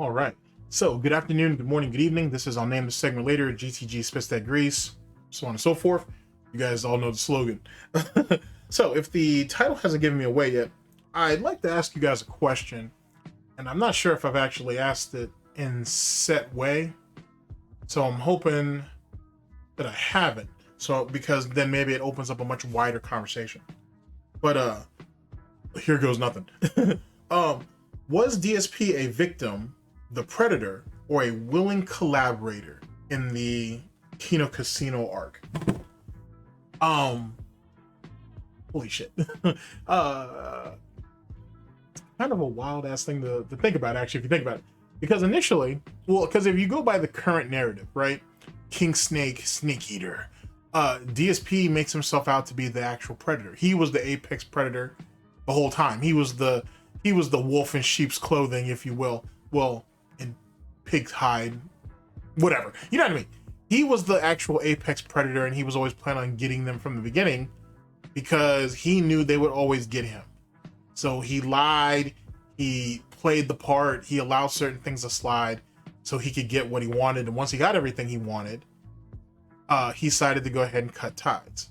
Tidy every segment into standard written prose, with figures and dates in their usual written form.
All right. So, good afternoon, good morning, good evening. This is, I'll name the segment later, GTG Spits That Grease, so on and so forth. You guys all know the slogan. So, if the title hasn't given me away yet, I'd like to ask you guys a question. And I'm not sure if I've actually asked it in set way. So, I'm hoping that I haven't. So, because then maybe it opens up a much wider conversation. But, here goes nothing. Was DSP a victim, the predator, or a willing collaborator in the Kino Casino arc? Holy shit. Kind of a wild ass thing to think about, actually, if you think about it. Because initially, well, because if you go by the current narrative, right? King Snake, Snake Eater, DSP makes himself out to be the actual predator. He was the apex predator the whole time. He was the wolf in sheep's clothing, if you will. Well, in pig's hide, whatever. You know what I mean? He was the actual apex predator, and he was always planning on getting them from the beginning because he knew they would always get him. So he lied, he played the part, he allowed certain things to slide so he could get what he wanted. And once he got everything he wanted, he decided to go ahead and cut ties.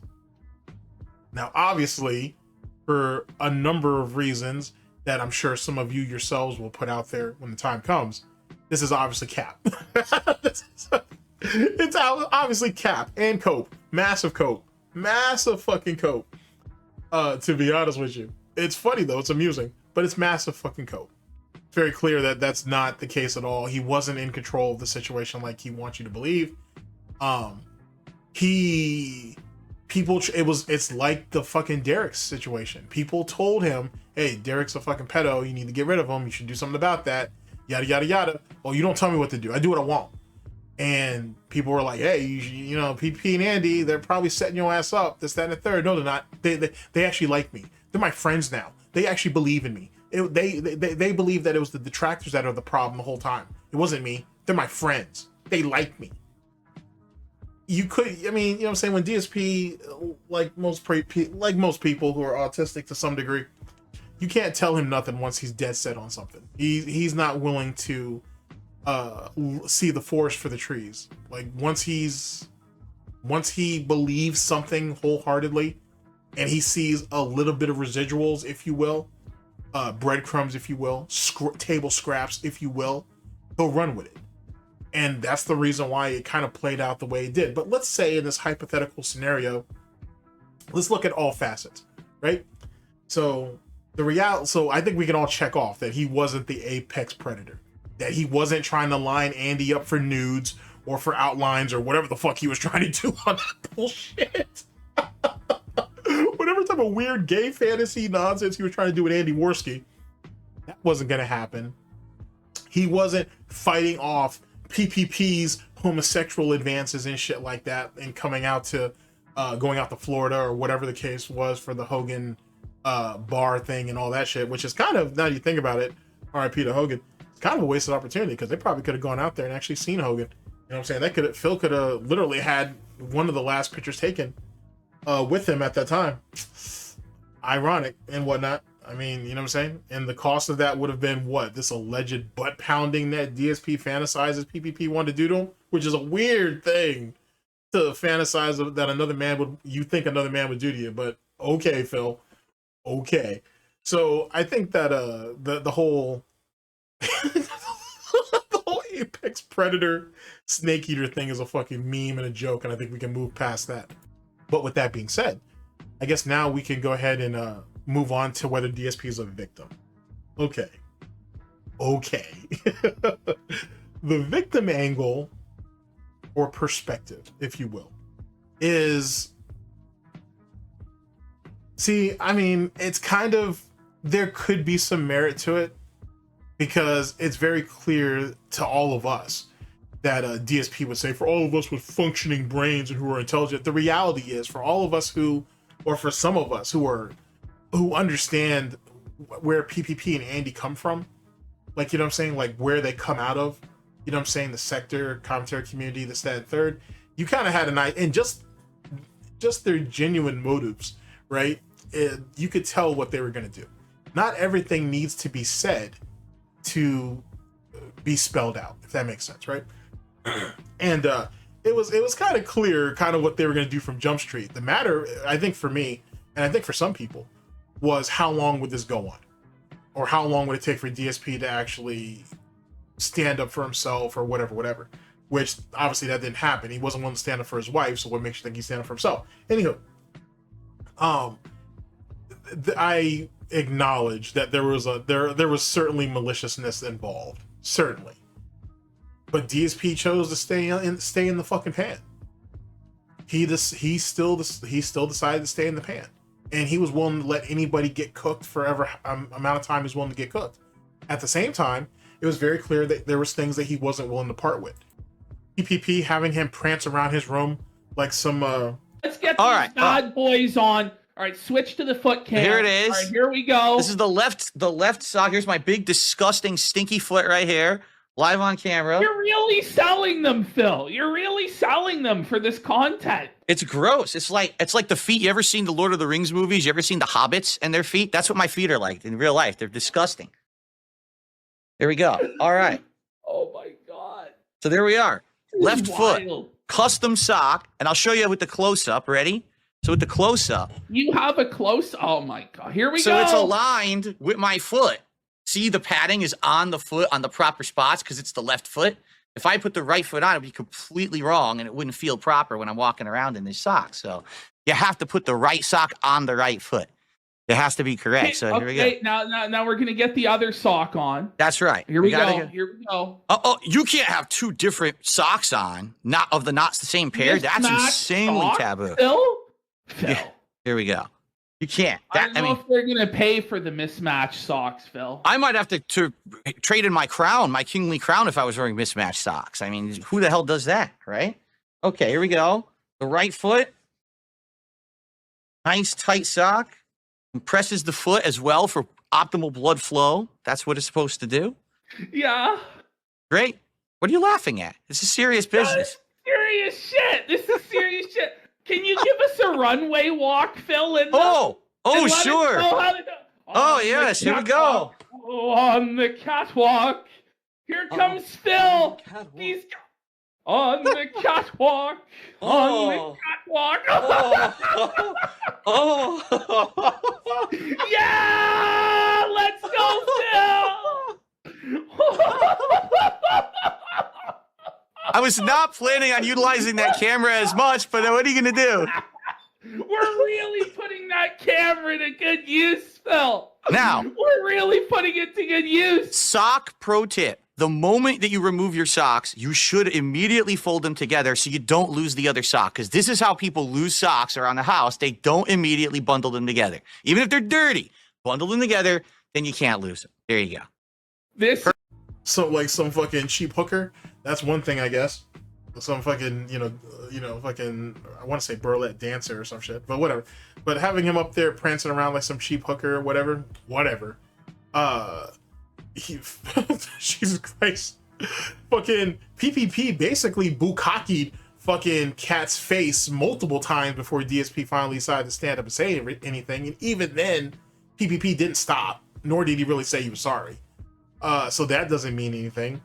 Now, obviously, for a number of reasons that I'm sure some of you yourselves will put out there when the time comes, this is obviously cap. It's obviously cap and cope. Massive fucking cope. To be honest with you. It's funny though, it's amusing, but it's massive fucking cope. It's very clear that that's not the case at all. He wasn't in control of the situation like he wants you to believe. It's like the fucking Derek situation. People told him, hey, Derek's a fucking pedo, you need to get rid of him, you should do something about that, yada yada yada. Oh, you don't tell me what to do, I do what I want. And people were like, hey, you know, PP and Andy, they're probably setting your ass up, this, that, and the third. No, they're not. They actually like me. They're my friends now. They actually believe in me. They believe that it was the detractors that are the problem the whole time. It wasn't me. They're my friends. They like me. You know what I'm saying, when DSP, like most people who are autistic to some degree, you can't tell him nothing once he's dead set on something. He's not willing to see the forest for the trees. Like once he believes something wholeheartedly and he sees a little bit of residuals, if you will, breadcrumbs, if you will, table scraps, if you will, he'll run with it. And that's the reason why it kind of played out the way it did. But let's say in this hypothetical scenario, let's look at all facets, right? So I think we can all check off that he wasn't the apex predator, that he wasn't trying to line Andy up for nudes or for outlines or whatever the fuck he was trying to do on that bullshit. Whatever type of weird gay fantasy nonsense he was trying to do with Andy Worski, that wasn't going to happen. He wasn't fighting off PPP's homosexual advances and shit like that and going out to Florida or whatever the case was for the Hogan bar thing and all that shit, which is kind of, now you think about it, RIP to Hogan, it's kind of a wasted opportunity because they probably could have gone out there and actually seen Hogan. You know what I'm saying? Phil could have literally had one of the last pictures taken with him at that time. Ironic and whatnot. I mean, you know what I'm saying? And the cost of that would have been what? This alleged butt pounding that DSP fantasizes PPP wanted to do to him, which is a weird thing to fantasize that another man would do to you. But okay, Phil. Okay. So I think that the whole the whole apex predator snake eater thing is a fucking meme and a joke, and I think we can move past that. But with that being said, I guess now we can go ahead and move on to whether DSP is a victim. Okay. The victim angle, or perspective, if you will, is... See, I mean, it's kind of... There could be some merit to it, because it's very clear to all of us that DSP would say, for all of us with functioning brains and who are intelligent, the reality is, for all of us who, or for some of us who understand where PPP and Andy come from, like, you know what I'm saying, like where they come out of, you know what I'm saying, the sector, commentary community, this, that, and third, you kind of had an idea, and just their genuine motives, right? You could tell what they were going to do. Not everything needs to be said to be spelled out, if that makes sense, right? And it was kind of clear kind of what they were going to do from Jump Street. The matter, I think for me, and I think for some people, was how long would this go on? Or how long would it take for DSP to actually stand up for himself or whatever, which obviously that didn't happen. He wasn't willing to stand up for his wife, so what makes you think he's standing up for himself? Anywho, I acknowledge that there was certainly maliciousness involved, certainly, but DSP chose to stay in the fucking pan. He still decided to stay in the pan, and he was willing to let anybody get cooked for ever amount of time he's willing to get cooked. At the same time, it was very clear that there was things that he wasn't willing to part with. PPP having him prance around his room like some. Let's get these bad boys on. All right, switch to the foot cam. Here it is. All right, here we go. This is the left sock. Here's my big, disgusting, stinky foot right here, live on camera. You're really selling them, Phil. You're really selling them for this content. It's gross. It's like the feet. You ever seen the Lord of the Rings movies? You ever seen the Hobbits and their feet? That's what my feet are like in real life. They're disgusting. There we go. All right. Oh my God. So there we are. Left foot, custom sock, and I'll show you with the close-up. Ready? So with the close-up. You have a close. Oh my God. Here we go. So it's aligned with my foot. See, the padding is on the foot on the proper spots because it's the left foot. If I put the right foot on, it would be completely wrong and it wouldn't feel proper when I'm walking around in this sock. So you have to put the right sock on the right foot. It has to be correct. Okay, so here we go. Now we're gonna get the other sock on. That's right. Here we go. Here we go. Oh, you can't have two different socks on, not the same pair. That's insanely taboo. Phil? Yeah, here we go. You can't. I don't know if they're gonna pay for the mismatched socks, Phil. I might have to trade in my crown, my kingly crown, if I was wearing mismatched socks. I mean, who the hell does that, right? Okay, here we go. The right foot. Nice tight sock. Compresses the foot as well for optimal blood flow. That's what it's supposed to do. Yeah. Great. What are you laughing at? This is serious business. Serious shit. This is serious shit. Can you give us a runway walk, Phil? Sure. Oh, yes. Here we go. On the catwalk. Here comes Phil. He's on the catwalk. On the catwalk. Yeah! Let's go, Phil! I was not planning on utilizing that camera as much, but what are you going to do? We're really putting that camera to good use, Phil. Now, we're really putting it to good use. Sock pro tip. The moment that you remove your socks, you should immediately fold them together so you don't lose the other sock. Because this is how people lose socks around the house. They don't immediately bundle them together. Even if they're dirty, bundle them together, then you can't lose them. There you go. So like some fucking cheap hooker. That's one thing, I guess. Some fucking, fucking, I want to say burlesque dancer or some shit, but whatever. But having him up there prancing around like some cheap hooker or whatever. Jesus Christ. Fucking PPP basically bukkakied fucking Cat's face multiple times before DSP finally decided to stand up and say anything. And even then, PPP didn't stop, nor did he really say he was sorry. So that doesn't mean anything.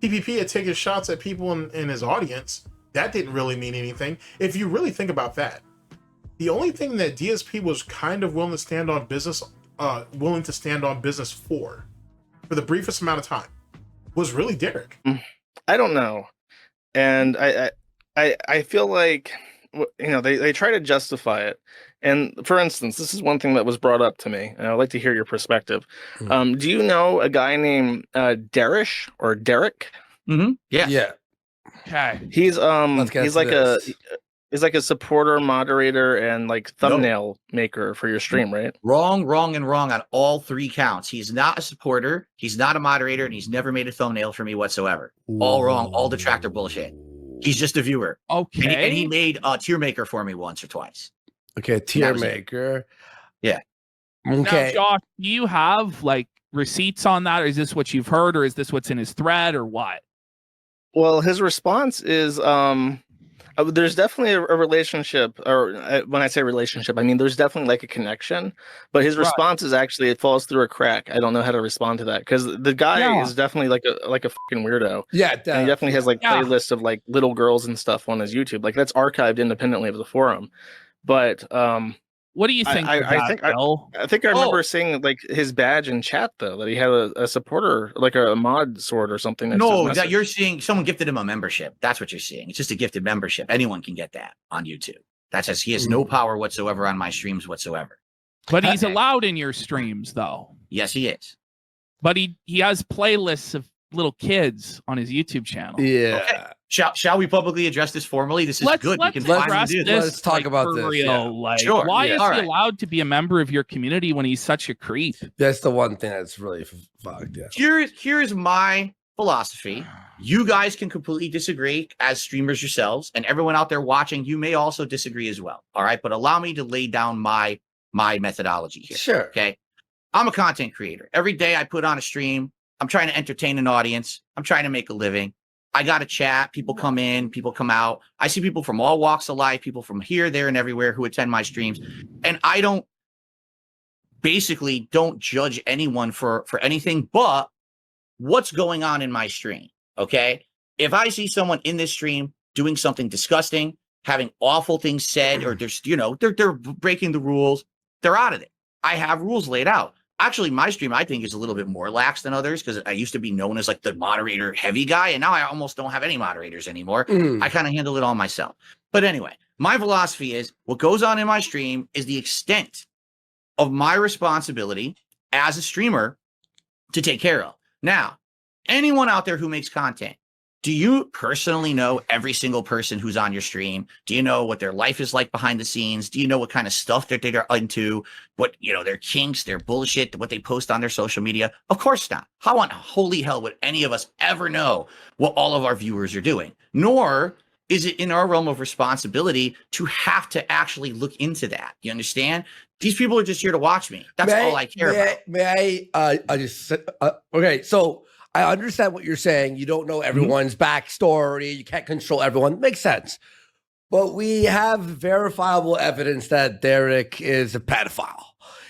PPP had taken shots at people in his audience. That didn't really mean anything. If you really think about that, the only thing that DSP was kind of willing to stand on business for the briefest amount of time was really Derek. I don't know. And I feel like, they try to justify it. And for instance, this is one thing that was brought up to me, and I'd like to hear your perspective. Do you know a guy named Derek? Mm-hmm. Yeah. Yeah. Okay. He's like a supporter, moderator, and like thumbnail maker for your stream, right? Wrong on all three counts. He's not a supporter, he's not a moderator, and he's never made a thumbnail for me whatsoever. All wrong, all detractor bullshit. He's just a viewer. Okay. And he made a tier maker for me once or twice. Okay, tier maker. Yeah. Okay. Now, Josh, do you have like receipts on that? Or is this what you've heard, or is this what's in his thread, or what? Well, his response is, There's definitely a relationship, or when I say relationship, I mean there's definitely like a connection. But his response is actually it falls through a crack. I don't know how to respond to that because the guy is definitely like a fucking weirdo. Yeah, and he definitely has like playlists of like little girls and stuff on his YouTube. Like that's archived independently of the forum. But what do you think? I think I remember seeing like his badge in chat though, that he had a supporter, like a mod sword or something. No, that you're seeing someone gifted him a membership. That's what you're seeing. It's just a gifted membership. Anyone can get that on YouTube. That says he has no power whatsoever on my streams whatsoever. But he's allowed in your streams though. Yes, he is. But he has playlists of little kids on his YouTube channel. Yeah. Okay. Shall we publicly address this formally? This is good. We can address this. Let's talk like, about for this. real. Yeah. Like, Sure. why is he All right. allowed to be a member of your community when he's such a creep? That's the one thing that's really fucked. Yeah. Here's my philosophy. You guys can completely disagree as streamers yourselves, and everyone out there watching, you may also disagree as well. All right, but allow me to lay down my methodology here. Sure. Okay. I'm a content creator. Every day I put on a stream. I'm trying to entertain an audience. I'm trying to make a living. I got to chat. People come in, people come out. I see people from all walks of life, people from here, there, and everywhere who attend my streams. And I don't judge anyone for anything but what's going on in my stream. Okay. If I see someone in this stream doing something disgusting, having awful things said, or they're breaking the rules, they're out of it. I have rules laid out. Actually, my stream, I think, is a little bit more lax than others because I used to be known as like the moderator heavy guy. And now I almost don't have any moderators anymore. I kind of handle it all myself. But anyway, my philosophy is what goes on in my stream is the extent of my responsibility as a streamer to take care of. Now, anyone out there who makes content, do you personally know every single person who's on your stream? Do you know what their life is like behind the scenes? Do you know what kind of stuff that they're into? What, their kinks, their bullshit, what they post on their social media? Of course not. How on holy hell would any of us ever know what all of our viewers are doing? Nor is it in our realm of responsibility to have to actually look into that. You understand? These people are just here to watch me. That's all I care about. May I just okay, so I understand what you're saying. You don't know everyone's backstory. You can't control everyone. Makes sense. But we have verifiable evidence that Derek is a pedophile.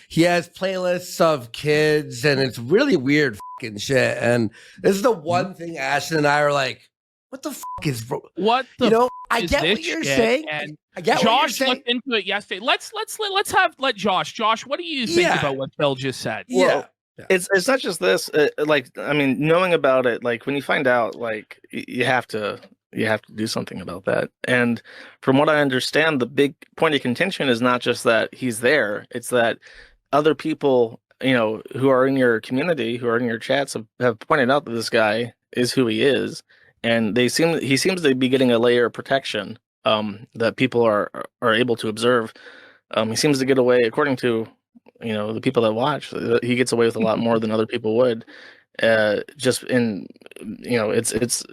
He has playlists of kids, and it's really weird fucking shit. And this is the one thing Ashton and I are like, what the fuck is what the I get what you're saying. And I get Josh what you're saying. looked into it yesterday. Let's let Josh. Josh, what do you think about what Phil just said? Yeah. It's not just this. Knowing about it, like when you find out, like you have to do something about that. And from what I understand, the big point of contention is not just that he's there; it's that other people, who are in your community, who are in your chats, have pointed out that this guy is who he is, and he seems to be getting a layer of protection that people are able to observe. He seems to get away, according to the people that watch, he gets away with a lot more than other people would. Just in, it's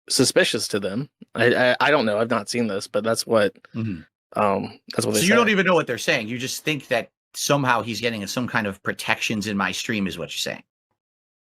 suspicious to them. I don't know. I've not seen this, but that's what that's what they say. So you don't even know what they're saying. You just think that somehow he's getting some kind of protections in my stream is what you're saying.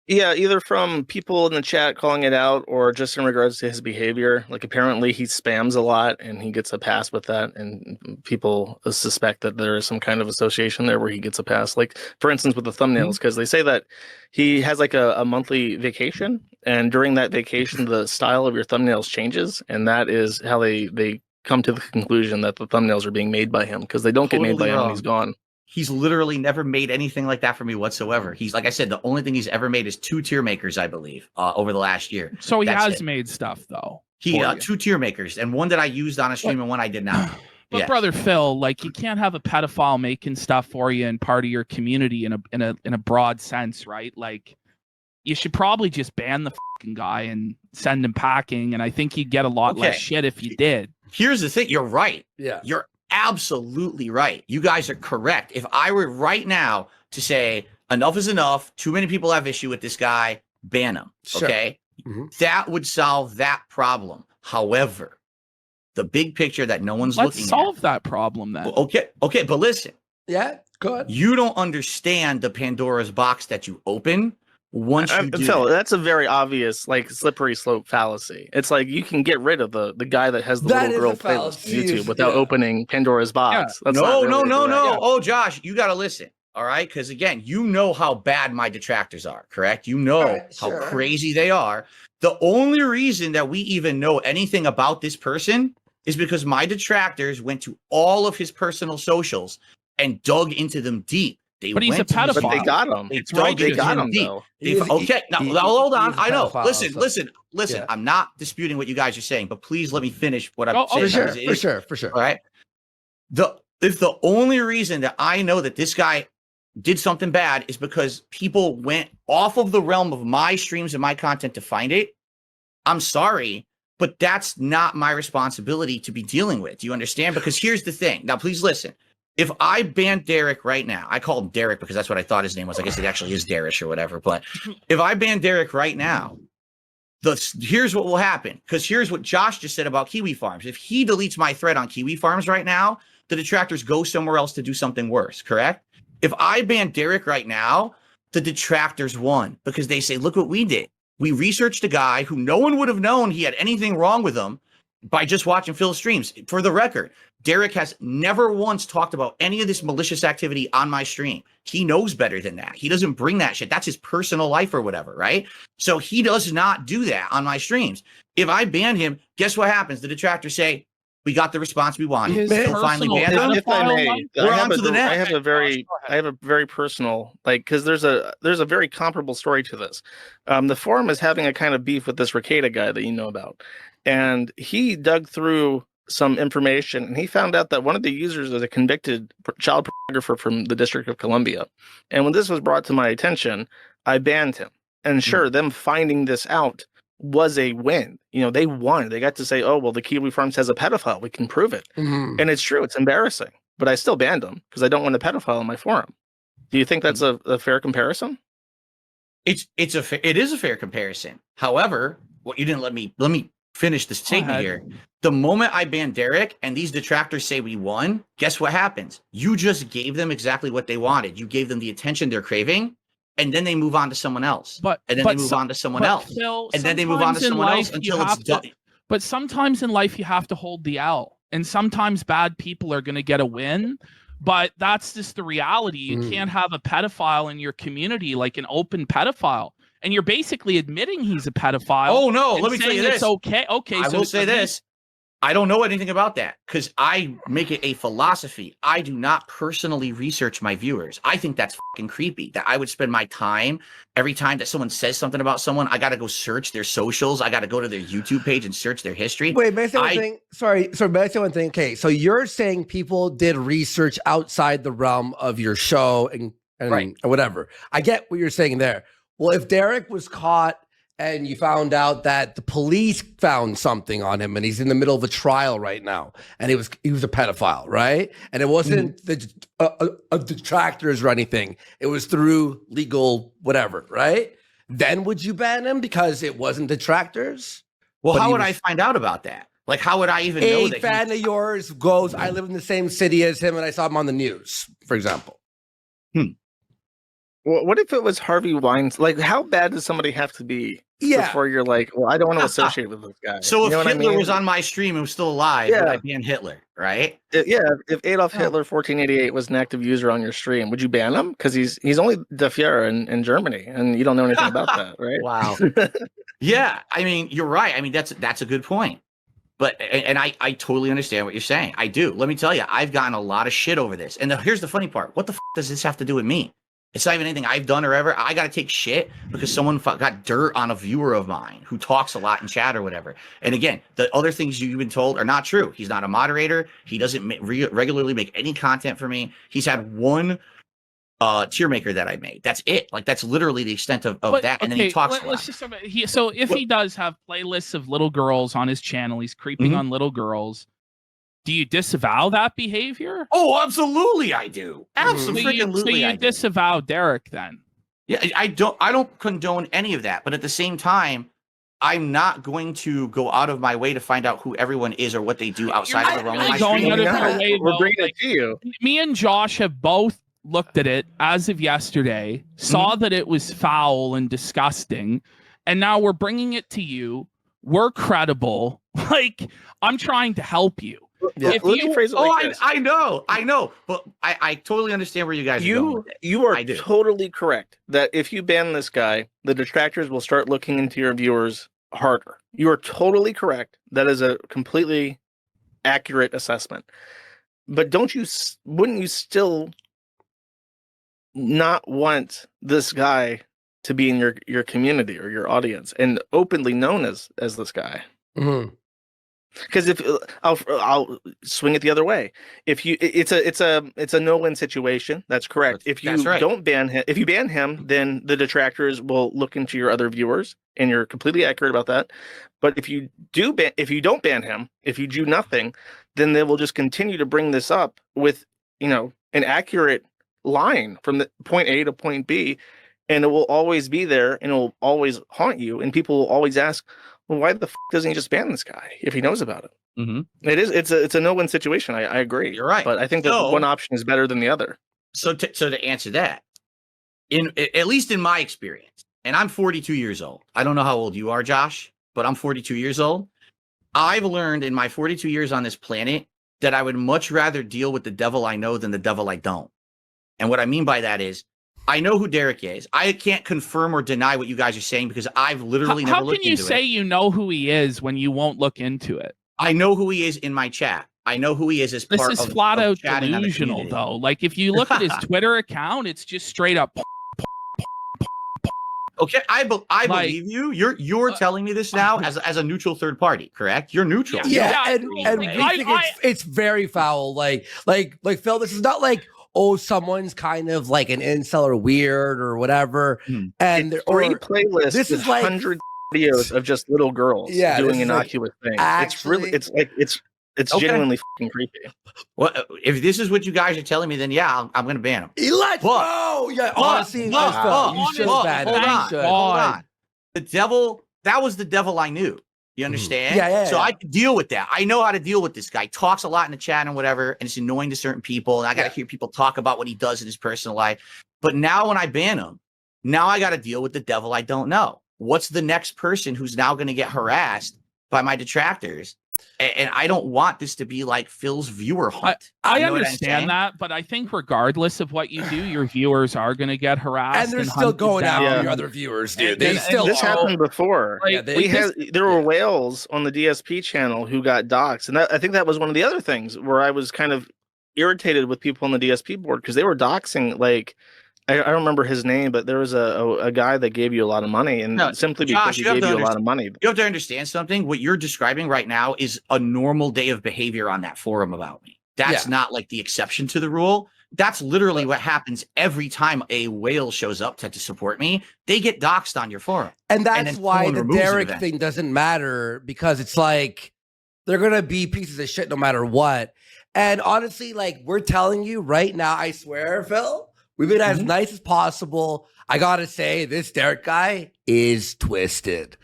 Yeah, either from people in the chat calling it out or just in regards to his behavior. Like apparently he spams a lot and he gets a pass with that, and people suspect that there is some kind of association there where he gets a pass. Like for instance with the thumbnails, because they say that he has like a monthly vacation, and during that vacation the style of your thumbnails changes, and that is how they come to the conclusion that the thumbnails are being made by him, because they don't get made by him when he's gone. He's literally never made anything like that for me whatsoever. He's, like I said, the only thing he's ever made is 2 tier makers, I believe, over the last year. So he has made stuff though. He 2 tier makers, and one that I used on a stream and one I did not. But brother Phil, like you can't have a pedophile making stuff for you and part of your community in a broad sense, right? Like you should probably just ban the fucking guy and send him packing. And I think you'd get a lot less shit if you did. Here's the thing. You're right. Yeah. You're absolutely right. You guys are correct. If I were right now to say enough is enough, too many people have issue with this guy, ban him. Sure. Okay. That would solve that problem. However, the big picture that no one's looking at. Let's solve that problem then. Okay. Okay. But listen. Yeah. Good. You don't understand the Pandora's box that you open once you do Phil, that. that's a very obvious, like, slippery slope fallacy. It's like you can get rid of the guy that has the That little is girl a playlist fallacy, on YouTube without yeah. opening Pandora's box. That's not No, really no, a no, direct- no. Yeah. Oh, Josh, you got to listen. All right. Because again, you know how bad my detractors are, correct? You know Right, how sure. crazy they are. The only reason that we even know anything about this person is because my detractors went to all of his personal socials and dug into them deep. They But he's went a to his But they pedophile. got him. They It's dug right, They into got him him, deep. though. Okay, now hold on. He's a I know. pedophile, Listen. Yeah. I'm not disputing what you guys are saying, but please let me finish what I'm Oh, saying. For okay. sure, because for sure. all right. If the only reason that I know that this guy did something bad is because people went off of the realm of my streams and my content to find it, I'm sorry, but that's not my responsibility to be dealing with. Do you understand? Because here's the thing. Now, please listen. If I ban Derek right now, I call him Derek because that's what I thought his name was. I guess it actually is Darish or whatever. But if I ban Derek right now, here's what will happen. Because here's what Josh just said about Kiwi Farms. If he deletes my thread on Kiwi Farms right now, the detractors go somewhere else to do something worse, correct? If I ban Derek right now, the detractors won because they say, look what we did. We researched a guy who no one would have known he had anything wrong with him by just watching Phil's streams. For the record, Derek has never once talked about any of this malicious activity on my stream. He knows better than that. He doesn't bring that shit. That's his personal life or whatever, right? So he does not do that on my streams. If I ban him, guess what happens? The detractors say, we got the response we wanted. His Phil finally personal banned him. If I may, Pedophile We're I on to the next. I have a very personal, like, because there's a very comparable story to this. The forum is having a kind of beef with this Ricada guy that you know about, and he dug through some information and he found out that one of the users is a convicted child pornographer from the District of Columbia. And when this was brought to my attention, I banned him. And sure, them finding this out was a win. You know, they won. They got to say, oh, well, the Kiwi Farms has a pedophile. We can prove it. Mhm. And it's true. It's embarrassing. But I still banned him because I don't want a pedophile on my forum. Do you think that's a fair comparison? It is a fair comparison. However, what you didn't let me finish this statement ahead. here. The moment I ban Derek and these detractors say we won, guess what happens? You just gave them exactly what they wanted. You gave them the attention they're craving, and then they move on to someone else. But They move on to someone else. Phil, And then they move on to sometimes in someone else life, you until it's have to- done. But sometimes in life you have to hold the L, and sometimes bad people are going to get a win. But that's just the reality. You can't have a pedophile in your community, like an open pedophile, and you're basically admitting he's a pedophile. Oh no, and let me tell you saying this. It's okay. Okay, I so will say for me- this. I don't know anything about that because I make it a philosophy. I do not personally research my viewers. I think that's fucking creepy that I would spend my time every time that someone says something about someone. I got to go search their socials. I got to go to their YouTube page and search their history. Wait, may I say one thing? Sorry, may I say one thing? Okay, so you're saying people did research outside the realm of your show and Right. whatever. I get what you're saying there. Well, if Derek was caught and you found out that the police found something on him and he's in the middle of a trial right now and he was a pedophile, right? And it wasn't the detractors or anything. It was through legal whatever, right? Then would you ban him because it wasn't detractors? Well, But how he would was- I find out about that? Like, how would I even know A that? fan of yours goes, I live in the same city as him and I saw him on the news, for example. What if it was Harvey Weinstein? Like, how bad does somebody have to be Yeah. before you're like, well, I don't want to associate with this guy? So You if know what I Hitler mean? was on my stream and was still alive, Yeah. would I ban Hitler? Right? Yeah, if Adolf Hitler 1488 was an active user on your stream, would you ban him? Because he's only the Führer in Germany, and you don't know anything about that, right? Wow. Yeah, I mean, you're right. I mean, that's a good point. But and I totally understand what you're saying. I do. Let me tell you, I've gotten a lot of shit over this. And here's the funny part. What the does this have to do with me? It's not even anything I've done or ever. I got to take shit because someone got dirt on a viewer of mine who talks a lot in chat or whatever. And again, the other things you've been told are not true. He's not a moderator. He doesn't regularly make any content for me. He's had one tier maker that I made. That's it. Like, that's literally the extent of But, that. And then he talks a lot. Let's just so if he does have playlists of little girls on his channel, he's creeping on little girls. Do you disavow that behavior? Oh, absolutely, I do. Absolutely, So you disavow Derek then? Yeah, I don't condone any of that. But at the same time, I'm not going to go out of my way to find out who everyone is or what they do outside of the realm of my going stream. out of your way, We're though. bringing Like, it to you. me and Josh have both looked at it as of yesterday, saw that it was foul and disgusting, and now we're bringing it to you. We're credible. Like, I'm trying to help you. Yeah. If Let you- me phrase it like this. I know, but I totally understand where you guys are going with it. You are I do. totally correct that if you ban this guy, the detractors will start looking into your viewers harder. You are totally correct. That is a completely accurate assessment. But wouldn't you still not want this guy to be in your community or your audience and openly known as this guy? Mhm. Because if I'll swing it the other way, if you it's a no-win situation. That's correct. If you That's right. don't ban him, if you ban him, then the detractors will look into your other viewers, and you're completely accurate about that. But if you don't ban him, if you do nothing, then they will just continue to bring this up with an accurate line from the point A to point B, and it will always be there, and it will always haunt you, and people will always ask, well, why the doesn't he just ban this guy if he knows about it? Mm-hmm. It's a no-win situation. I agree. You're right. But I think that So- one option is better than the other. So to answer that, at least in my experience, and I'm 42 years old. I don't know how old you are, Josh, but I'm 42 years old. I've learned in my 42 years on this planet that I would much rather deal with the devil I know than the devil I don't. And what I mean by that is, I know who Derek is. I can't confirm or deny what you guys are saying because I've literally never How looked can you into say it. you know who he is when you won't look into it? I know who he is in my chat. I know who he is as This part is of flat of out chatting on the delusional, community. though. Like, if you look at his Twitter account, it's just straight up. Okay, I Like- believe you. You're telling me this now as a neutral third party, correct? You're neutral. Yeah, Yeah, and we think it's very foul. Like Phil, this is not like, oh, someone's kind of like an incel or weird or whatever. And It's three or playlists. this is like- 100 videos of just little girls Yeah, doing this is like innocuous things. actually- It's Okay. genuinely fucking creepy. Well, if this is what you guys are telling me, then yeah, I'm going to ban him. let's But- go. Yeah, But- honestly, but- Phil, but- you should but- ban hold it. You on, should. hold on. The devil, that was the devil I knew. You understand? Yeah, So yeah. I could deal with that. I know how to deal with this guy. Talks a lot in the chat and whatever, and it's annoying to certain people. And I got to hear people talk about what he does in his personal life. But now when I ban him, now I got to deal with the devil I don't know. What's the next person who's now going to get harassed by my detractors? And I don't want this to be like Phil's viewer hunt. I You know what I'm understand saying? that, but I think regardless of what you do, your viewers are going to get harassed. And they're still hunted going down. after Yeah. your other viewers, dude. And- They and still This are. happened before. Like, Yeah, they- We had there were yeah. whales on the DSP channel who got doxxed, and I think that was one of the other things where I was kind of irritated with people on the DSP board because they were doxing. Like, I don't remember his name, but there was a guy that gave you a lot of money, and No, simply Josh, because he you have gave to you a lot of money. You have to understand something. What you're describing right now is a normal day of behavior on that forum about me. That's Yeah. not like the exception to the rule. That's literally what happens every time a whale shows up to support me. They get doxxed on your forum. And that's then why someone the removes it Derek eventually. thing doesn't matter, because it's like they're gonna be pieces of shit no matter what. And honestly, like, we're telling you right now, I swear, Phil, we've been as nice as possible. I gotta say, this Derek guy is twisted.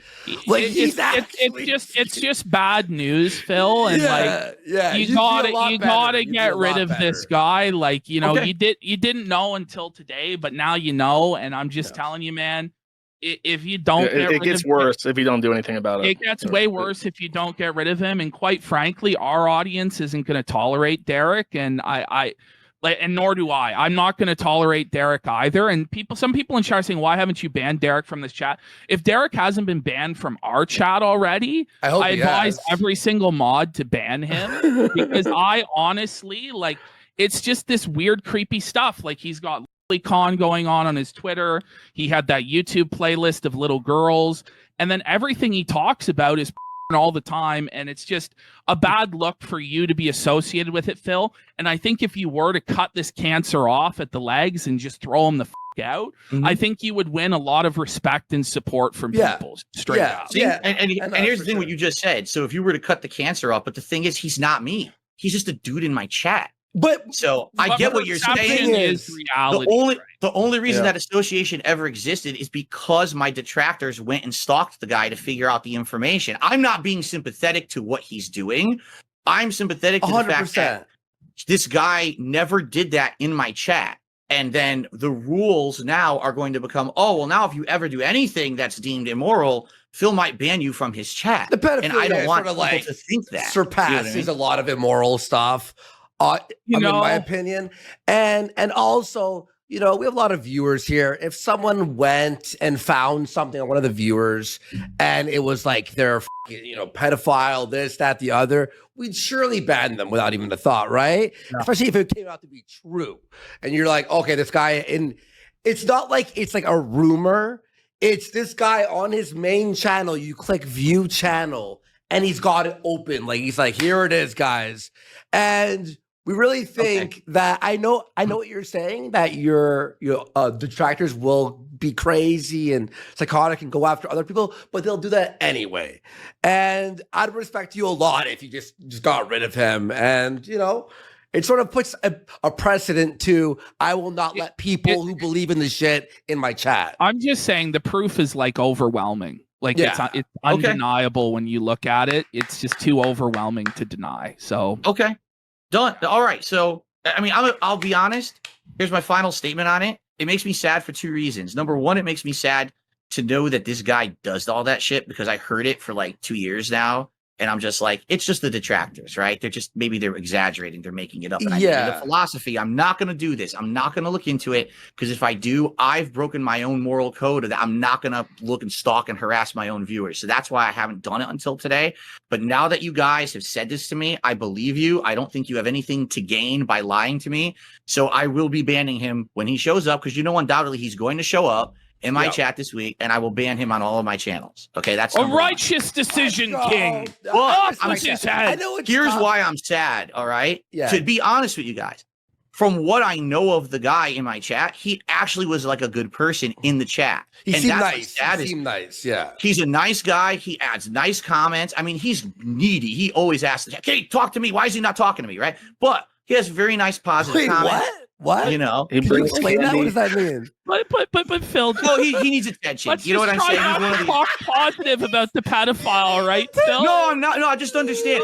Like, he's actually- it's just bad news, Phil, and like yeah, you feel a lot gotta better. You get feel a rid lot of this better. guy. Like, you know, Okay. you didn't know until today, but now you know. And I'm just telling you, man, if you don't get It rid gets of worse if you don't do anything about it. it gets way worse if you don't get rid of him. And quite frankly, our audience isn't going to tolerate Derek, and and nor do I. I'm not going to tolerate Derek either. And some people in chat are saying, why haven't you banned Derek from this chat? If Derek hasn't been banned from our chat already, I hope I he advise has. every single mod to ban him because I honestly, like, it's just this weird, creepy stuff. Like, he's got Con going on his Twitter. He had that YouTube playlist of little girls, and then everything he talks about is all the time, and it's just a bad look for you to be associated with it, Phil. And I think if you were to cut this cancer off at the legs and just throw him the out, I think you would win a lot of respect and support from people straight up. See, and here's for the thing, what sure. you just said. So if you were to cut the cancer off, but the thing is, he's not me. He's just a dude in my chat. But So I But get what you're perception saying. is The reality. The only reason Yeah. that association ever existed is because my detractors went and stalked the guy to figure out the information. I'm not being sympathetic to what he's doing. I'm sympathetic to the fact that 100%. this guy never did that in my chat. And then the rules now are going to become, oh, well, now if you ever do anything that's deemed immoral, Phil might ban you from his chat. The pedophilia And I don't want sort of people like to think that. surpasses You know what I mean? a lot of immoral stuff, in my opinion. And also, you know, we have a lot of viewers here. If someone went and found something on one of the viewers and it was like they're, you know, pedophile, this, that, the other, we'd surely ban them without even a thought, right? Yeah. Especially if it came out to be true. And you're like, okay, this guy, and it's not like it's like a rumor. It's this guy on his main channel. You click view channel and he's got it open. Like he's like, here it is, guys. And we really think that I know what you're saying, that your detractors will be crazy and psychotic and go after other people, but they'll do that anyway. And I'd respect you a lot if you just got rid of him. And you know, it sort of puts a precedent to, I will not let people who believe in the shit in my chat. I'm just saying the proof is like overwhelming. Like it's undeniable when you look at it. It's just too overwhelming to deny. So okay, done. All right. So I mean, I'll be honest. Here's my final statement on it. It makes me sad for two reasons. Number one, it makes me sad to know that this guy does all that shit, because I heard it for like 2 years now. And I'm just like, it's just the detractors, right? Maybe they're exaggerating. They're making it up. And I made a philosophy. I'm not going to do this. I'm not going to look into it, because if I do, I've broken my own moral code that I'm not going to look and stalk and harass my own viewers. So that's why I haven't done it until today. But now that you guys have said this to me, I believe you. I don't think you have anything to gain by lying to me. So I will be banning him when he shows up, because you know undoubtedly he's going to show up in my chat this week, and I will ban him on all of my channels. Okay, that's a righteous decision, King. Well, Here's why I'm sad. All right, Yeah. To be honest with you guys, from what I know of the guy in my chat, he actually was like a good person in the chat. He seemed nice. Yeah. He's a nice guy. He adds nice comments. I mean, he's needy. He always asks, "Hey, talk to me. Why is he not talking to me?" Right? But he has very nice positive comments. What? You know, He Can you explain that? What does that mean? But Phil, well, he needs attention. let's You know what just I'm try saying? He's not one of to these- talk positive about the pedophile, right, Phil? No, I'm not. No, I just understand.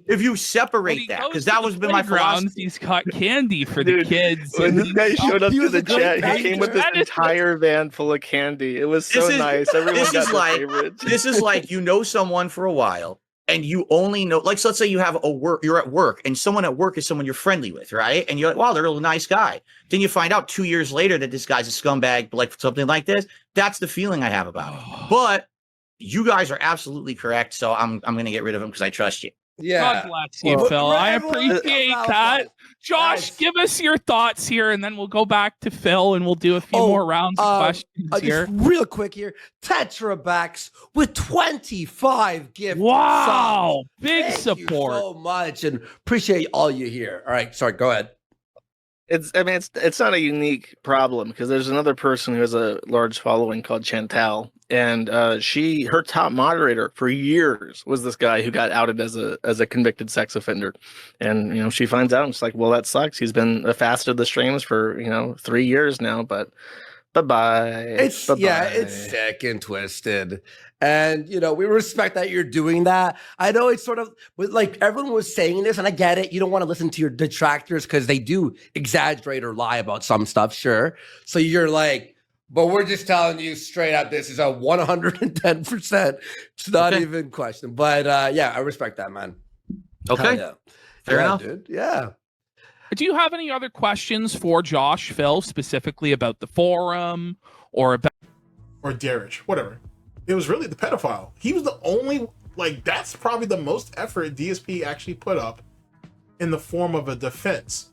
If you separate that, because that was been my philosophy. He's got candy for the kids. When this guy showed up he to was the a great chat, he came with this actor. entire van full of candy. It was so nice. Everyone this got is their like favorites. this is like, you know someone for a while, and you only know, like, so let's say you have you're at work, and someone at work is someone you're friendly with, right? And you're like, wow, they're a nice guy. Then you find out 2 years later that this guy's a scumbag, like something like this. That's the feeling I have about it. But you guys are absolutely correct, so I'm gonna get rid of him because I trust you. Yeah. God bless you, Well, Phil. I everyone- appreciate Wow, that. Josh, Nice. give us your thoughts here, and then we'll go back to Phil, and we'll do a few more rounds of questions here. Just real quick here. Tetrabacks with 25 gift Wow, subs. big Thank support. you so much, and appreciate all you here. All right, sorry, go ahead. It's not a unique problem, because there's another person who has a large following called Chantal, and her top moderator for years was this guy who got outed as a convicted sex offender. And you know, she finds out and it's like, well, that sucks. He's been fasted the streams for 3 years now, but bye-bye. It's sick and twisted. And we respect that you're doing that. I know it's sort of like everyone was saying this, and I get it. You don't want to listen to your detractors because they do exaggerate or lie about some stuff, sure. So you're like, but we're just telling you straight up, this is a 110%. It's not even question. But yeah, I respect that, man. Okay. Yeah. Fair enough. Dude. Yeah. Do you have any other questions for Josh, Phil, specifically about the forum or about Darish, whatever? It was really the pedophile. He was the only, that's probably the most effort DSP actually put up in the form of a defense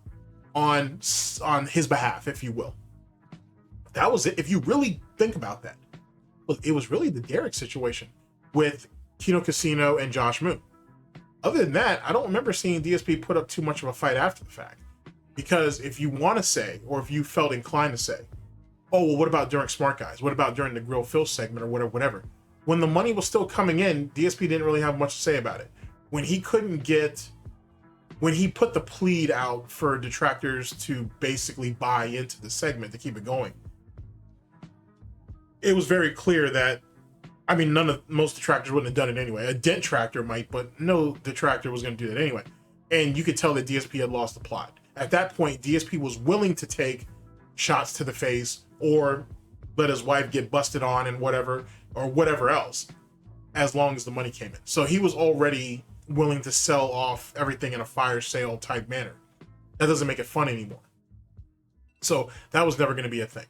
on his behalf, if you will. That was it. If you really think about that, it was really the Derek situation with Kino Casino and Josh Moon. Other than that, I don't remember seeing DSP put up too much of a fight after the fact. Because if you want to say, or if you felt inclined to say, oh, well, what about during Smart Guys? What about during the Grill Phil segment or whatever? When the money was still coming in, DSP didn't really have much to say about it. When he put the plead out for detractors to basically buy into the segment to keep it going, it was very clear that, most detractors wouldn't have done it anyway. A detractor might, but no detractor was going to do that anyway. And you could tell that DSP had lost the plot. At that point, DSP was willing to take shots to the face or let his wife get busted on and whatever, or whatever else, as long as the money came in. So he was already willing to sell off everything in a fire sale type manner. That doesn't make it fun anymore. So that was never going to be a thing.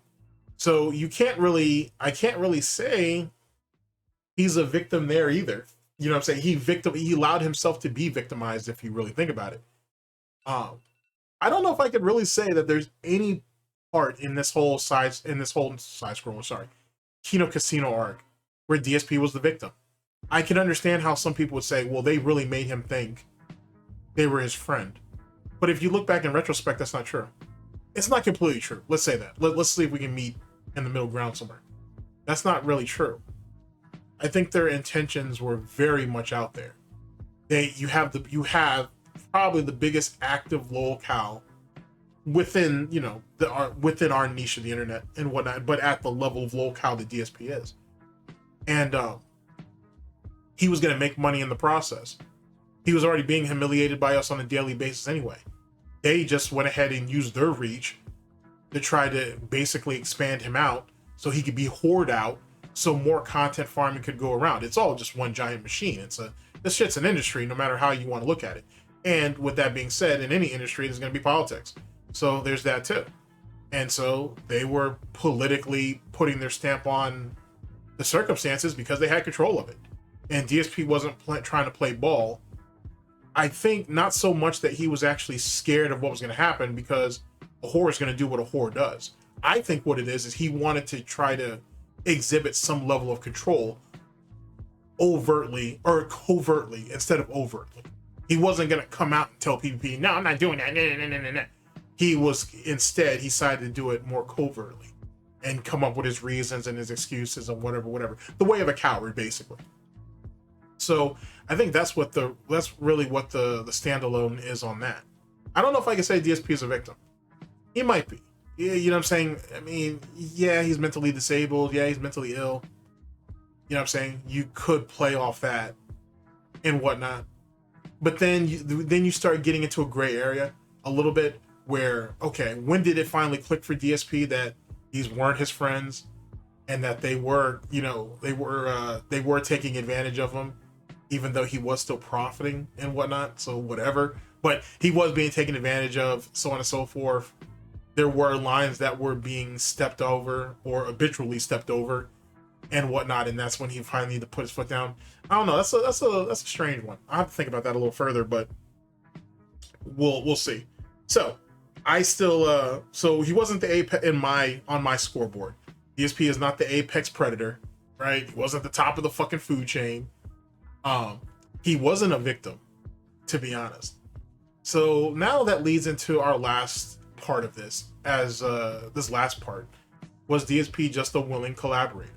So I can't really say he's a victim there either. You know what I'm saying? He allowed himself to be victimized, if you really think about it. I don't know if I could really say that there's any part in this whole side scroll, Kino Casino arc where DSP was the victim. I can understand how some people would say, well, they really made him think they were his friend. But if you look back in retrospect, that's not true. It's not completely true. Let's say that. Let's see if we can meet in the middle ground somewhere. That's not really true. I think their intentions were very much out there. You have probably the biggest active locale within, you know, within our niche of the internet and whatnot, but at the level of locale that DSP is. And he was going to make money in the process. He was already being humiliated by us on a daily basis anyway. They just went ahead and used their reach to try to basically expand him out so he could be whored out, so more content farming could go around. It's all just one giant machine. This shit's an industry, no matter how you want to look at it. And with that being said, in any industry, there's going to be politics. So there's that too. And so they were politically putting their stamp on the circumstances because they had control of it. And DSP wasn't trying to play ball. I think not so much that he was actually scared of what was going to happen, because a whore is going to do what a whore does. I think what it is he wanted to try to exhibit some level of control overtly or covertly instead of overtly. He wasn't going to come out and tell PvP, no, I'm not doing that. No. He decided to do it more covertly and come up with his reasons and his excuses and whatever. The way of a coward, basically. So I think that's really what the standalone is on that. I don't know if I can say DSP is a victim. He might be. Yeah, you know what I'm saying? I mean, yeah, he's mentally disabled. Yeah, he's mentally ill. You know what I'm saying? You could play off that and whatnot. But then you start getting into a gray area a little bit where, okay, when did it finally click for DSP that these weren't his friends and that they were taking advantage of him, even though he was still profiting and whatnot, so whatever. But he was being taken advantage of, so on and so forth. There were lines that were being stepped over or habitually stepped over and whatnot, and that's when he finally needed to put his foot down. I don't know. That's a strange one. I have to think about that a little further, but we'll see. So I still so he wasn't the apex on my scoreboard. DSP is not the apex predator, right? He wasn't the top of the fucking food chain. He wasn't a victim, to be honest. So now that leads into our last part of this, as this last part was DSP just a willing collaborator?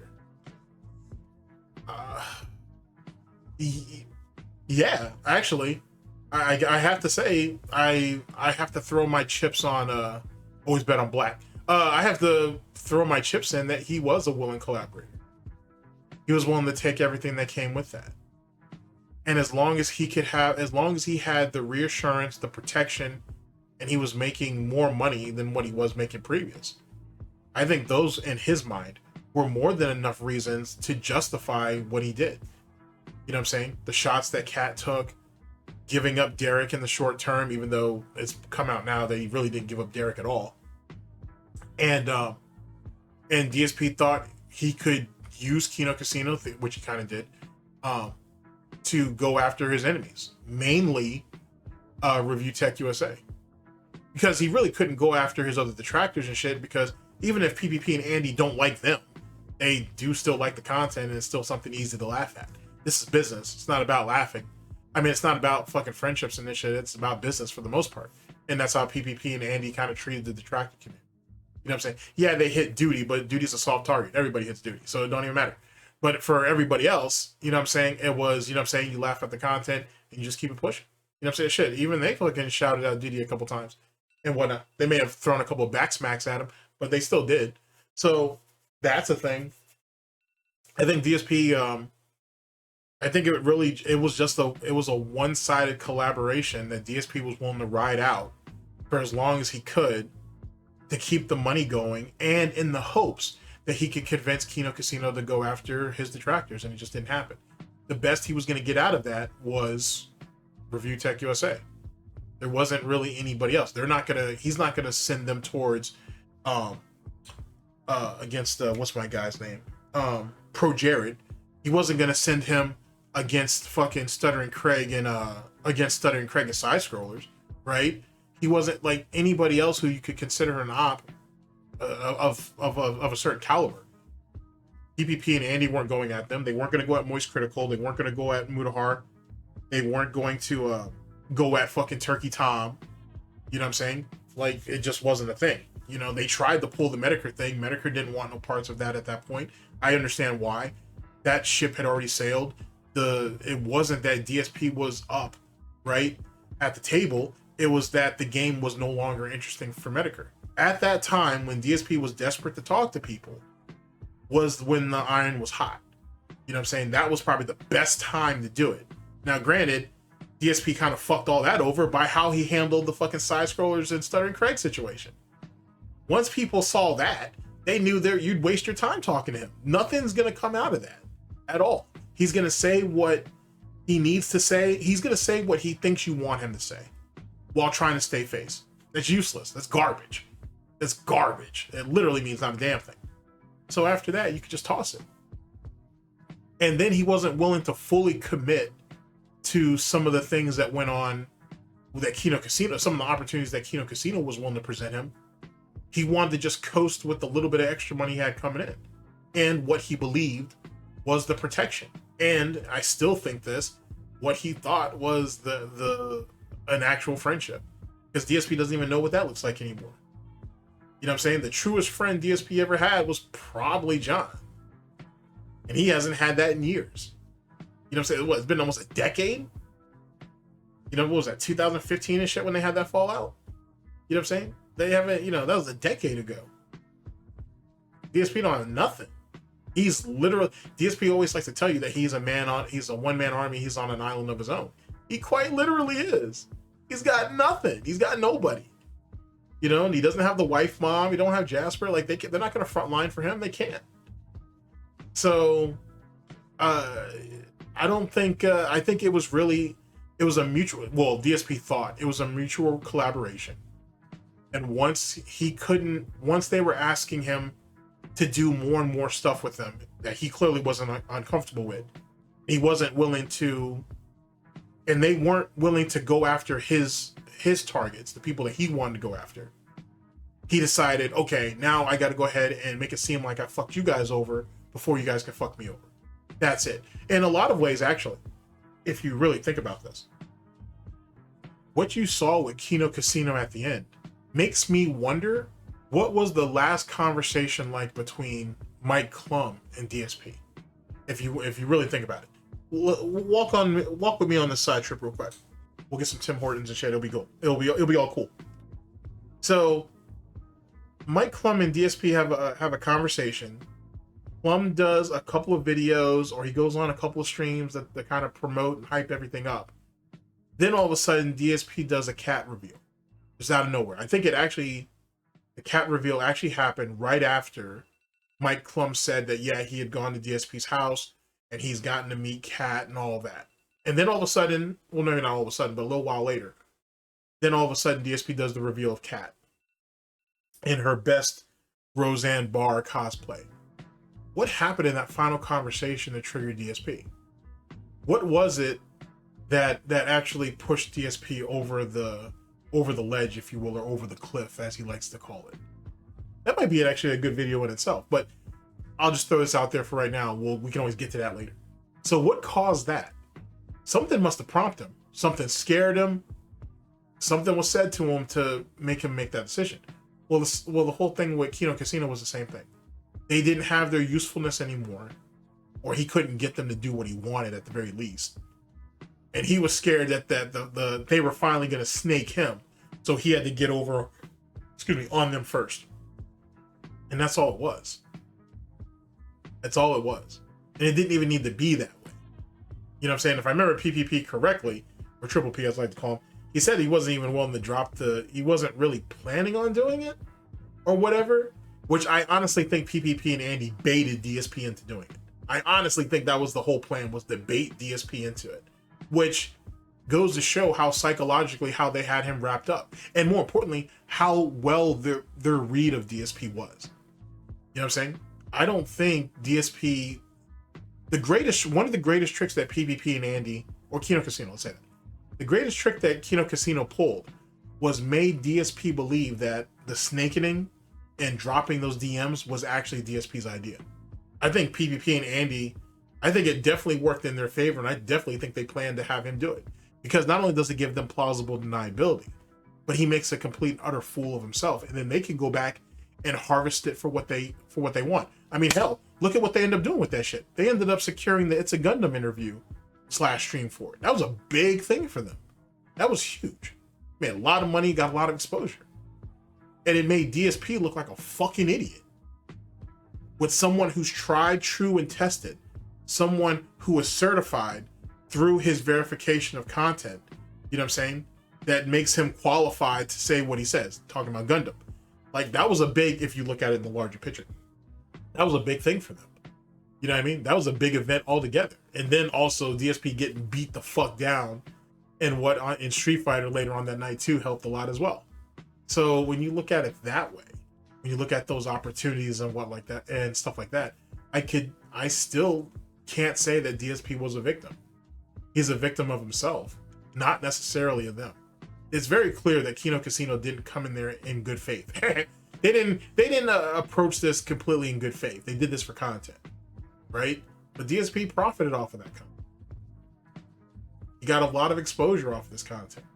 Yeah, actually, I have to say I have to throw my chips on always bet on black. I have to throw my chips in that he was a willing collaborator. He was willing to take everything that came with that. And as long as he had the reassurance, the protection, and he was making more money than what he was making previous, I think those, in his mind, were more than enough reasons to justify what he did. You know what I'm saying? The shots that Cat took, giving up Derek in the short term, even though it's come out now that he really didn't give up Derek at all. And DSP thought he could use Kino Casino, which he kind of did, to go after his enemies, mainly Review Tech USA, because he really couldn't go after his other detractors and shit, because even if PPP and Andy don't like them, they do still like the content, and it's still something easy to laugh at. This is business. It's not about laughing. I mean, it's not about fucking friendships and this shit. It's about business for the most part. And that's how PPP and Andy kind of treated the detractor community. You know what I'm saying? Yeah, they hit duty, but duty's a soft target. Everybody hits duty, so it don't even matter. But for everybody else, you know what I'm saying? It was, you know what I'm saying? You laugh at the content and you just keep it pushing. You know what I'm saying? Shit, even they fucking shouted out duty a couple times and whatnot. They may have thrown a couple of back smacks at him, but they still did. So that's a thing. I think DSP, I think it was a one-sided collaboration that DSP was willing to ride out for as long as he could to keep the money going, and in the hopes that he could convince Kino Casino to go after his detractors, and it just didn't happen. The best he was going to get out of that was Review Tech USA. There wasn't really anybody else. He's not gonna send them towards against what's my guy's name? Pro Jared. He wasn't gonna send him against fucking Stuttering Craig and against Stuttering Craig and Side Scrollers, right? He wasn't like anybody else who you could consider an op of a certain caliber. PPP and Andy weren't going at them. They weren't going to go at Moist Critical. They weren't going to go at Mutahar. They weren't going to go at fucking Turkey Tom. You know what I'm saying? Like, it just wasn't a thing. You know, they tried to pull the Medicare thing. Medicare didn't want no parts of that at that point. I understand why. That ship had already sailed. It wasn't that DSP was up, right, at the table. It was that the game was no longer interesting for Medicare. At that time, when DSP was desperate to talk to people, was when the iron was hot. You know what I'm saying? That was probably the best time to do it. Now, granted, DSP kind of fucked all that over by how he handled the fucking Side Scrollers and Stuttering Craig situation. Once people saw that, they knew you'd waste your time talking to him. Nothing's going to come out of that at all. He's going to say what he needs to say. He's going to say what he thinks you want him to say while trying to stay face. That's useless. That's garbage. That's garbage. It literally means not a damn thing. So after that, you could just toss it. And then he wasn't willing to fully commit to some of the things that went on with that Kino Casino, some of the opportunities that Kino Casino was willing to present him. He wanted to just coast with the little bit of extra money he had coming in. And what he believed was the protection. And I still think what he thought was an actual friendship. Because DSP doesn't even know what that looks like anymore. You know what I'm saying? The truest friend DSP ever had was probably John. And he hasn't had that in years. You know what I'm saying? It's been almost a decade? You know, what was that, 2015 and shit when they had that fallout? You know what I'm saying? They haven't, that was a decade ago. DSP don't have nothing. He's literally, DSP always likes to tell you that he's a one-man army, he's on an island of his own. He quite literally is. He's got nothing. He's got nobody. And he doesn't have the wife mom. He don't have Jasper. Like, they're not going to front line for him. They can't. So, I don't think, I think it was a mutual, DSP thought it was a mutual collaboration. And once they were asking him to do more and more stuff with them that he clearly wasn't uncomfortable with, he wasn't willing to, and they weren't willing to go after his targets, the people that he wanted to go after. He decided, okay, now I got to go ahead and make it seem like I fucked you guys over before you guys can fuck me over. That's it. In a lot of ways, actually, if you really think about this, what you saw with Kino Casino at the end makes me wonder, what was the last conversation like between Mike Klum and DSP? If you really think about it, walk with me on this side trip real quick. We'll get some Tim Hortons and shit. It'll be cool. It'll be all cool. So, Mike Klum and DSP have a conversation. Klum does a couple of videos, or he goes on a couple of streams that kind of promote and hype everything up. Then all of a sudden, DSP does a cat reveal. Just out of nowhere. I think the cat reveal actually happened right after Mike Klum said that, yeah, he had gone to DSP's house and he's gotten to meet Cat and all of that. And then all of a sudden, well, maybe not all of a sudden, but a little while later, then all of a sudden DSP does the reveal of Cat in her best Roseanne Barr cosplay. What happened in that final conversation that triggered DSP? What was it that actually pushed DSP over the ledge, if you will, or over the cliff, as he likes to call it? That might be actually a good video in itself, but I'll just throw this out there for right now. We can always get to that later. So what caused that? Something must have prompted him. Something scared him. Something was said to him to make him make that decision. Well, the whole thing with Kino Casino was the same thing. They didn't have their usefulness anymore, or he couldn't get them to do what he wanted at the very least. And he was scared that they were finally going to snake him, so he had to get over, on them first. And that's all it was. That's all it was. And it didn't even need to be that way. You know what I'm saying? If I remember PPP correctly, or Triple P as I like to call him, he said he wasn't even willing to he wasn't really planning on doing it. or whatever, which I honestly think PPP and Andy baited DSP into doing it. I honestly think that was the whole plan, was to bait DSP into it, which goes to show how psychologically how they had him wrapped up, and more importantly, how well their read of DSP was. You know what I'm saying? I don't think DSP, one of the greatest tricks that PPP and Andy, or Kino Casino, let's say that, the greatest trick that Kino Casino pulled was made DSP believe that the snakening and dropping those DMs was actually DSP's idea. I think PPP and Andy, I think it definitely worked in their favor, and I definitely think they plan to have him do it. Because not only does it give them plausible deniability, but he makes a complete utter fool of himself, and then they can go back and harvest it for what they want. I mean, hell, look at what they end up doing with that shit. They ended up securing the It's a Gundam interview / stream for it. That was a big thing for them. That was huge. Made a lot of money, got a lot of exposure. And it made DSP look like a fucking idiot. With someone who's tried, true, and tested, someone who is certified through his verification of content, you know what I'm saying, that makes him qualified to say what he says, talking about Gundam. Like, that was a big, if you look at it in the larger picture, that was a big thing for them. You know what I mean? That was a big event altogether. And then also DSP getting beat the fuck down and what in Street Fighter later on that night too helped a lot as well. So when you look at it that way, when you look at those opportunities and what like that and stuff like that, I still can't say that DSP was a victim. He's a victim of himself, not necessarily of them. It's very clear that Kino Casino didn't come in there in good faith. They didn't approach this completely in good faith. They did this for content, right? But DSP profited off of that content. He got a lot of exposure off of this content.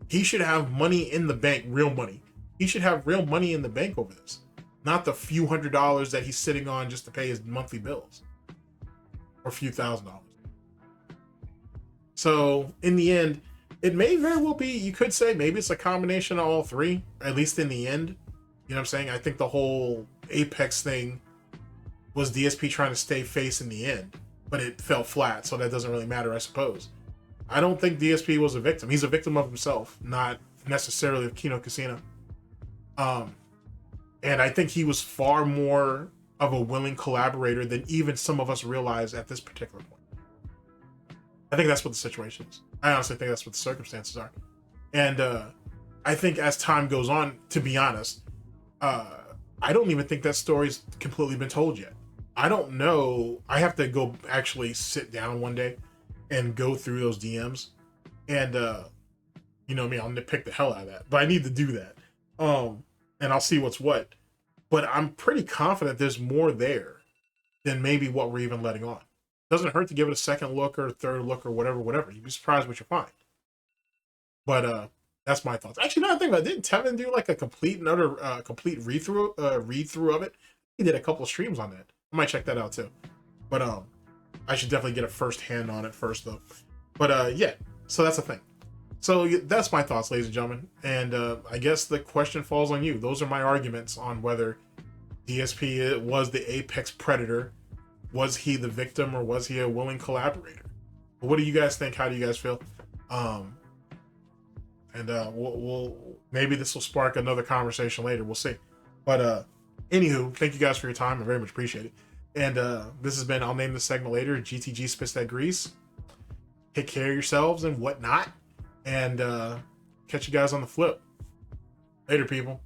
He should have money in the bank, real money. He should have real money in the bank over this, not the few $100s that he's sitting on just to pay his monthly bills, or a few $1,000s. So in the end, it may very well be, you could say maybe it's a combination of all three, at least in the end. You know what I'm saying? I think the whole Apex thing was DSP trying to stay face in the end, but it fell flat, so that doesn't really matter, I suppose. I don't think DSP was a victim. He's a victim of himself, not necessarily of Kino Casino. And I think he was far more of a willing collaborator than even some of us realize at this particular point. I think that's what the situation is. I honestly think that's what the circumstances are. And I think as time goes on, to be honest, I don't even think that story's completely been told yet. I don't know. I have to go actually sit down one day and go through those DMs. And, you know me, I'll nitpick the hell out of that. But I need to do that. And I'll see what's what. But I'm pretty confident there's more there than maybe what we're even letting on. Doesn't hurt to give it a second look or a third look or whatever. You'd be surprised what you find. But that's my thoughts. Actually, no, I think didn't Tevin do like a complete and utter complete read through of it? He did a couple of streams on that. I might check that out too. But I should definitely get a first hand on it first though. But yeah, so that's the thing. So that's my thoughts, ladies and gentlemen. And I guess the question falls on you. Those are my arguments on whether DSP was the apex predator. Was he the victim or was he a willing collaborator? But what do you guys think? How do you guys feel? And we'll maybe this will spark another conversation later. We'll see. But anywho, thank you guys for your time. I very much appreciate it. And this has been, I'll name this segment later, GTG Spits That Grease. Take care of yourselves and whatnot. And catch you guys on the flip. Later, people.